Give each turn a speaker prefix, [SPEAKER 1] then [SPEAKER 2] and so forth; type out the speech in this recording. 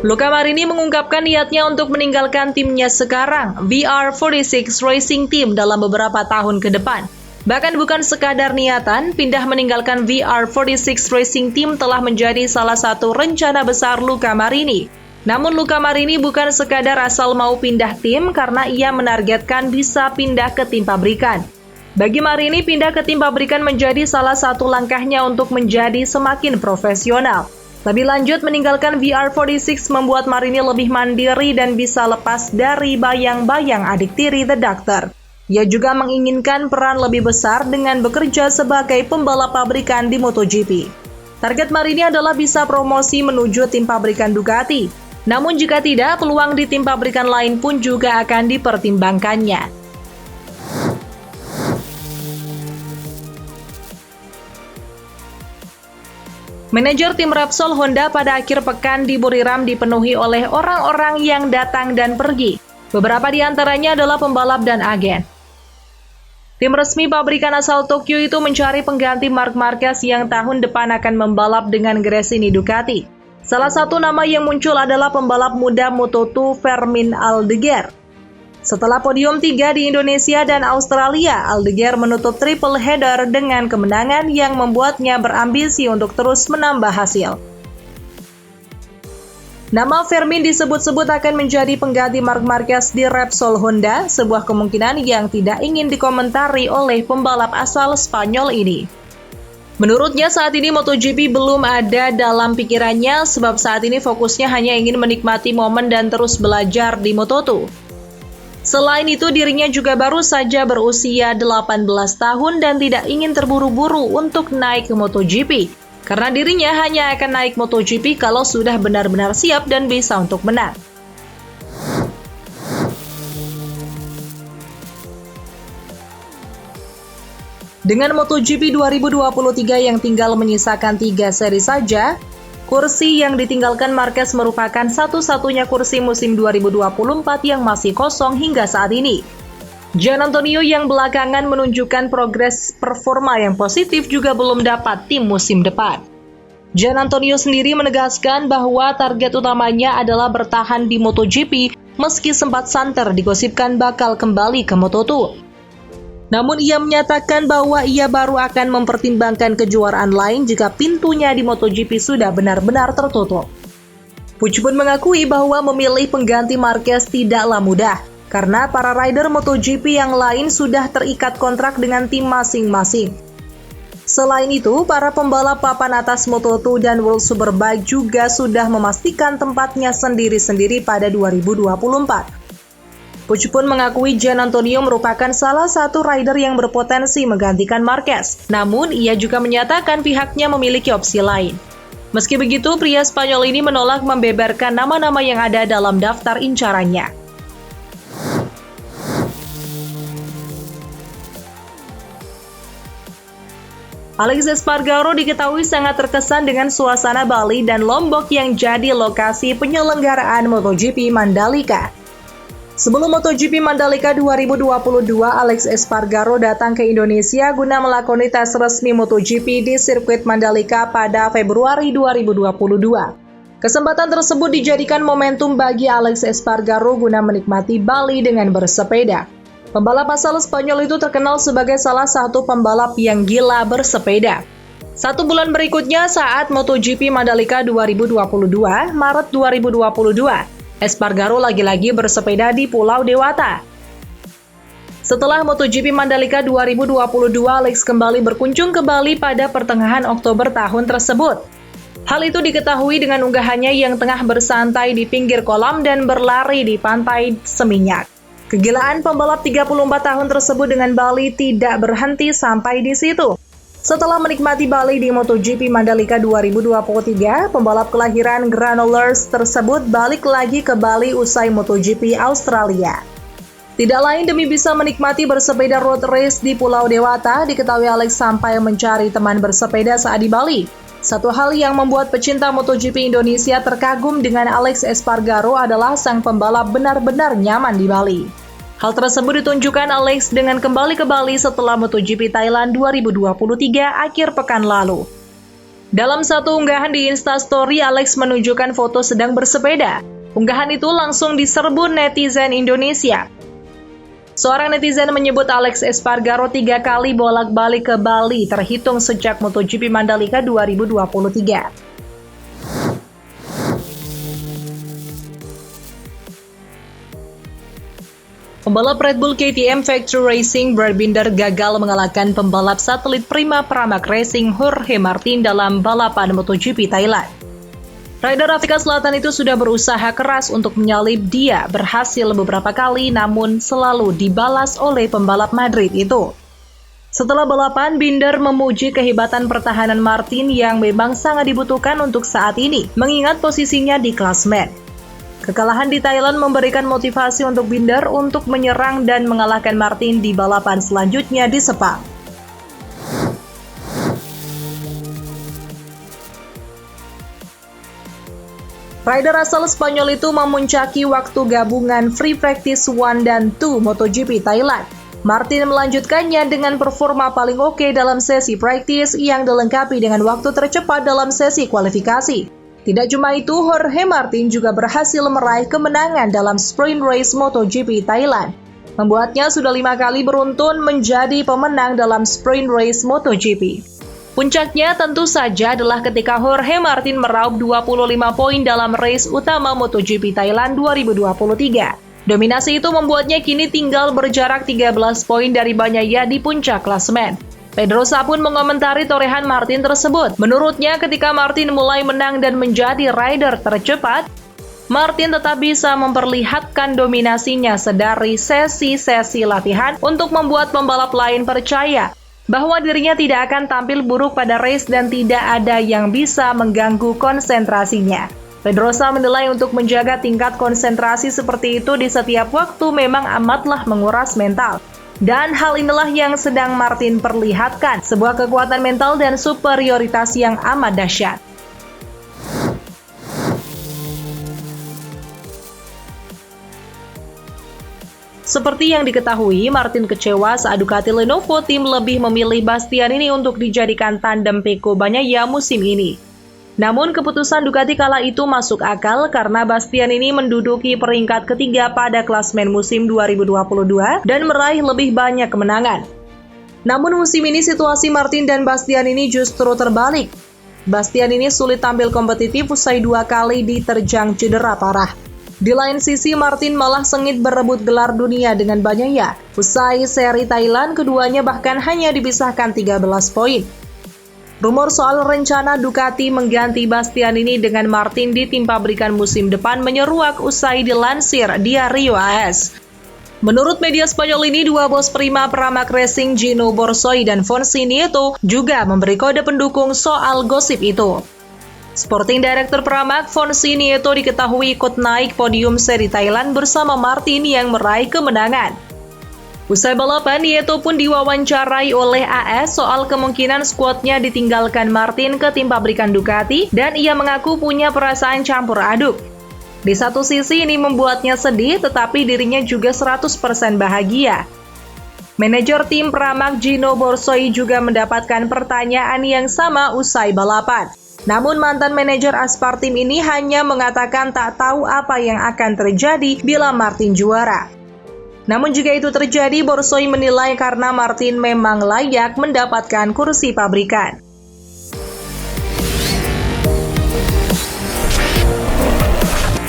[SPEAKER 1] Luca Marini mengungkapkan niatnya untuk meninggalkan timnya sekarang, VR46 Racing Team, dalam beberapa tahun ke depan. Bahkan bukan sekadar niatan, pindah meninggalkan VR46 Racing Team telah menjadi salah satu rencana besar Luca Marini. Namun Luca Marini bukan sekadar asal mau pindah tim karena ia menargetkan bisa pindah ke tim pabrikan. Bagi Marini, pindah ke tim pabrikan menjadi salah satu langkahnya untuk menjadi semakin profesional. Lebih lanjut, meninggalkan VR46 membuat Marini lebih mandiri dan bisa lepas dari bayang-bayang adik tiri The Doctor. Ia juga menginginkan peran lebih besar dengan bekerja sebagai pembalap pabrikan di MotoGP. Target Marini adalah bisa promosi menuju tim pabrikan Ducati. Namun jika tidak, peluang di tim pabrikan lain pun juga akan dipertimbangkannya. Manajer tim Repsol Honda pada akhir pekan di Buriram dipenuhi oleh orang-orang yang datang dan pergi. Beberapa di antaranya adalah pembalap dan agen. Tim resmi pabrikan asal Tokyo itu mencari pengganti Marc Marquez yang tahun depan akan membalap dengan Gresini Ducati. Salah satu nama yang muncul adalah pembalap muda Moto2 Fermin Aldeguer. Setelah podium 3 di Indonesia dan Australia, Aldeguer menutup triple header dengan kemenangan yang membuatnya berambisi untuk terus menambah hasil. Nama Fermin disebut-sebut akan menjadi pengganti Marc Marquez di Repsol Honda, sebuah kemungkinan yang tidak ingin dikomentari oleh pembalap asal Spanyol ini. Menurutnya saat ini MotoGP belum ada dalam pikirannya sebab saat ini fokusnya hanya ingin menikmati momen dan terus belajar di Moto2. Selain itu, dirinya juga baru saja berusia 18 tahun dan tidak ingin terburu-buru untuk naik ke MotoGP, karena dirinya hanya akan naik MotoGP kalau sudah benar-benar siap dan bisa untuk menang. Dengan MotoGP 2023 yang tinggal menyisakan 3 seri saja, kursi yang ditinggalkan Marquez merupakan satu-satunya kursi musim 2024 yang masih kosong hingga saat ini. Gian Antonio yang belakangan menunjukkan progres performa yang positif juga belum dapat tim musim depan. Gian Antonio sendiri menegaskan bahwa target utamanya adalah bertahan di MotoGP meski sempat santer digosipkan bakal kembali ke Moto2. Namun ia menyatakan bahwa ia baru akan mempertimbangkan kejuaraan lain jika pintunya di MotoGP sudah benar-benar tertutup. Puig pun mengakui bahwa memilih pengganti Marquez tidaklah mudah, karena para rider MotoGP yang lain sudah terikat kontrak dengan tim masing-masing. Selain itu, para pembalap papan atas Moto2 dan World Superbike juga sudah memastikan tempatnya sendiri-sendiri pada 2024. Puig pun mengakui Gian Antonio merupakan salah satu rider yang berpotensi menggantikan Marquez. Namun, ia juga menyatakan pihaknya memiliki opsi lain. Meski begitu, pria Spanyol ini menolak membeberkan nama-nama yang ada dalam daftar incarannya. Alex Espargaro diketahui sangat terkesan dengan suasana Bali dan Lombok yang jadi lokasi penyelenggaraan MotoGP Mandalika. Sebelum MotoGP Mandalika 2022, Alex Espargaro datang ke Indonesia guna melakoni tes resmi MotoGP di sirkuit Mandalika pada Februari 2022. Kesempatan tersebut dijadikan momentum bagi Alex Espargaro guna menikmati Bali dengan bersepeda. Pembalap asal Spanyol itu terkenal sebagai salah satu pembalap yang gila bersepeda. 1 bulan berikutnya saat MotoGP Mandalika 2022, Maret 2022, Espargaro lagi-lagi bersepeda di Pulau Dewata. Setelah MotoGP Mandalika 2022, Alex kembali berkunjung ke Bali pada pertengahan Oktober tahun tersebut. Hal itu diketahui dengan unggahannya yang tengah bersantai di pinggir kolam dan berlari di pantai Seminyak. Kegilaan pembalap 34 tahun tersebut dengan Bali tidak berhenti sampai di situ. Setelah menikmati Bali di MotoGP Mandalika 2023, pembalap kelahiran Granollers tersebut balik lagi ke Bali usai MotoGP Australia. Tidak lain demi bisa menikmati bersepeda road race di Pulau Dewata, diketahui Alex sampai mencari teman bersepeda saat di Bali. Satu hal yang membuat pecinta MotoGP Indonesia terkagum dengan Alex Espargaro adalah sang pembalap benar-benar nyaman di Bali. Hal tersebut ditunjukkan Alex dengan kembali ke Bali setelah MotoGP Thailand 2023 akhir pekan lalu. Dalam satu unggahan di Instastory, Alex menunjukkan foto sedang bersepeda. Unggahan itu langsung diserbu netizen Indonesia. Seorang netizen menyebut Alex Espargaro 3 kali bolak-balik ke Bali terhitung sejak MotoGP Mandalika 2023. Pembalap Red Bull KTM Factory Racing Brad Binder gagal mengalahkan pembalap satelit Prima Pramac Racing Jorge Martin dalam balapan MotoGP Thailand. Rider Afrika Selatan itu sudah berusaha keras untuk menyalip dia, berhasil beberapa kali namun selalu dibalas oleh pembalap Madrid itu. Setelah balapan, Binder memuji kehebatan pertahanan Martin yang memang sangat dibutuhkan untuk saat ini, mengingat posisinya di klasmen. Kekalahan di Thailand memberikan motivasi untuk Binder untuk menyerang dan mengalahkan Martin di balapan selanjutnya di Sepang. Rider asal Spanyol itu memuncaki waktu gabungan Free Practice 1 dan 2 MotoGP Thailand. Martin melanjutkannya dengan performa paling oke dalam sesi practice yang dilengkapi dengan waktu tercepat dalam sesi kualifikasi. Tidak cuma itu, Jorge Martin juga berhasil meraih kemenangan dalam sprint race MotoGP Thailand. Membuatnya sudah 5 kali beruntun menjadi pemenang dalam sprint race MotoGP. Puncaknya tentu saja adalah ketika Jorge Martin meraup 25 poin dalam race utama MotoGP Thailand 2023. Dominasi itu membuatnya kini tinggal berjarak 13 poin dari Bagnaia di puncak klasemen. Pedrosa pun mengomentari torehan Martin tersebut. Menurutnya, ketika Martin mulai menang dan menjadi rider tercepat, Martin tetap bisa memperlihatkan dominasinya sedari sesi-sesi latihan untuk membuat pembalap lain percaya bahwa dirinya tidak akan tampil buruk pada race dan tidak ada yang bisa mengganggu konsentrasinya. Pedrosa menilai untuk menjaga tingkat konsentrasi seperti itu di setiap waktu memang amatlah menguras mental. Dan hal inilah yang sedang Martin perlihatkan, sebuah kekuatan mental dan superioritas yang amat dahsyat. Seperti yang diketahui, Martin kecewa saat Ducati Lenovo Team lebih memilih Bastianini untuk dijadikan tandem Pecco Bagnaia musim ini. Namun keputusan Ducati kala itu masuk akal karena Bastianini menduduki peringkat ketiga pada klasmen musim 2022 dan meraih lebih banyak kemenangan. Namun musim ini situasi Martin dan Bastianini justru terbalik. Bastianini sulit tampil kompetitif usai 2 kali diterjang cedera parah. Di lain sisi, Martin malah sengit berebut gelar dunia dengan Bagnaia. Usai seri Thailand, keduanya bahkan hanya dipisahkan 13 poin. Rumor soal rencana Ducati mengganti Bastianini dengan Martin di tim pabrikan musim depan menyeruak usai dilansir Diario AS. Menurut media Spanyol ini, dua bos Prima Pramac Racing Gino Borsoi dan Fonsi Nieto juga memberi kode pendukung soal gosip itu. Sporting Director Pramac, Fonsi Nieto diketahui ikut naik podium seri Thailand bersama Martin yang meraih kemenangan. Usai balapan, Nieto pun diwawancarai oleh AS soal kemungkinan skuadnya ditinggalkan Martin ke tim pabrikan Ducati dan ia mengaku punya perasaan campur aduk. Di satu sisi ini membuatnya sedih, tetapi dirinya juga 100% bahagia. Manajer tim Pramac Gino Borsoi juga mendapatkan pertanyaan yang sama usai balapan. Namun mantan manajer Aspar tim ini hanya mengatakan tak tahu apa yang akan terjadi bila Martin juara. Namun jika itu terjadi, Borsoi menilai karena Martin memang layak mendapatkan kursi pabrikan.